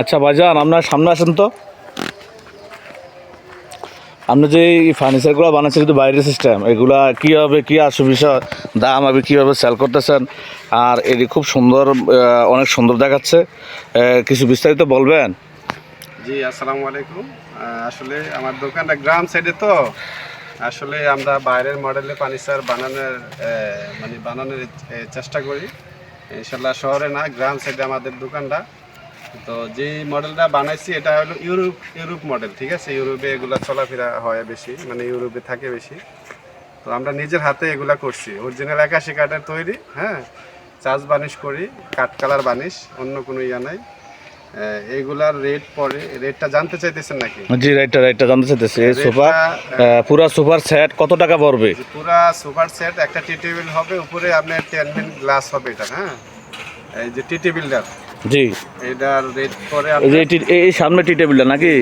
আচ্ছা ভাইজান, আপনার সামনে আসেন তো। আপনি যে এই ফার্নিচারগুলো বানাচ্ছেন কিন্তু বাইরের সিস্টেম, এগুলা কীভাবে কী বিষয় দাম আপনি কীভাবে সেল করতেছেন? আর এটি খুব সুন্দর, অনেক সুন্দর দেখাচ্ছে। কিছু বিস্তারিত বলবেন? জি, আসসালামু আলাইকুম। আসলে আমার দোকানটা গ্রাম সাইডে, তো আসলে আমরা বাইরের মডেলে ফার্নিচার বানানোর চেষ্টা করি। ইনশাল্লাহ শহরে না, গ্রাম সাইডে আমাদের দোকানটা। তো যে মডেলটা বানাইছি এটা হলো ইউরোপ মডেল, ঠিক আছে। ইউরোপে এগুলা চলাফেরা হয় বেশি, মানে ইউরোপে থাকে বেশি। তো আমরা নিজের হাতে এগুলা করছি, অরিজিনাল 81 কাঠের তৈরি। হ্যাঁ, চাষ বানিশ করি, কাঠ কালার বানিশ, অন্য কোনো ইয়া নাই। এইগুলার রেটটা জানতে চাইতেছেন নাকি? জি, রাইটটা জানতে চাইতেছি। এই সোফা, পুরা সোফার সেট কত টাকা পড়বে? পুরা সোফার সেট একটা টি টেবিল হবে, উপরে আপনার 10 মিলি গ্লাস হবে এটা। হ্যাঁ, এই যে টি টেবিলটা, জি, এটার রেট পরে এই সামনে টি টেবিলটা নাকি?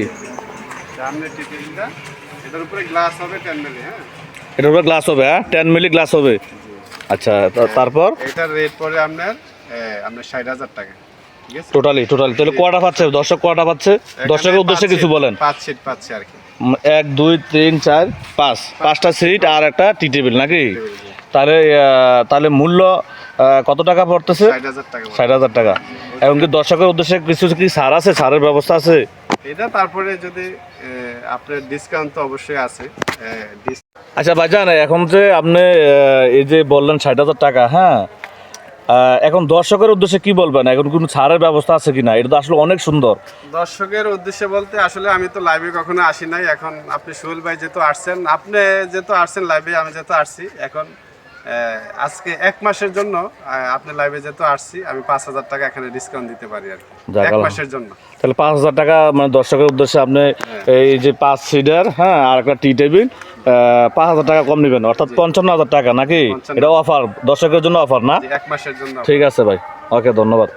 সামনে টি টেবিলটা, এটার উপরে গ্লাস হবে 10 মিলি। হ্যাঁ, এটার উপরে গ্লাস হবে। 10 মিলি গ্লাস হবে। আচ্ছা, তারপর এটার রেট পরে আপনার 60,000 টাকা। টোটালি তাহলে কয়টা পাচ্ছে দর্শক? কয়টা পাচ্ছে দর্শকের উদ্দেশ্যে কিছু বলেন। 5 সিট পাচ্ছে আর কি। 1 2 3 4 5 5টা সিট আর একটা টি টেবিল নাকি? তাহলে মূল্য কত টাকা পড়তেছে? 60,000 টাকা। 60,000 টাকা। এবং কি দর্শকের উদ্দেশ্যে কিছু কি ছাড় আছে? ছাড়ের ব্যবস্থা আছে? এটা তারপরে যদি আপনার ডিসকাউন্ট তো অবশ্যই আছে। আচ্ছা ভাইজান, এখন যে আপনি এই যে বললেন 60,000 টাকা, হ্যাঁ, এখন দর্শকের উদ্দেশ্যে কি বলবেন? এখন কোনো ছাড়ের ব্যবস্থা আছে কিনা? এটা তো আসলে অনেক সুন্দর। দর্শকের উদ্দেশ্যে বলতে, আসলে আমি তো লাইভে কখনো আসি নাই। এখন আপনি সোহেল ভাই যেহেতু আসছেন লাইভে, আমি যেহেতু আসছি, এখন আজকে 1 মাসের জন্য আপনি লাইভে যেহেতু আসছি, আমি 5,000 টাকা এখানে ডিসকাউন্ট দিতে পারি আর কি, 1 মাসের জন্য। তাহলে 5,000 টাকা মানে দর্শকের উদ্দেশ্যে আপনি এই যে 5 সিটার, হ্যাঁ, আর একটা টি টেবিল, 5,000 টাকা কম নেবেন, অর্থাৎ 55,000 টাকা নাকি? এটা অফার, দর্শকের জন্য অফার না? 1 মাসের জন্য। ঠিক আছে ভাই, ওকে, ধন্যবাদ।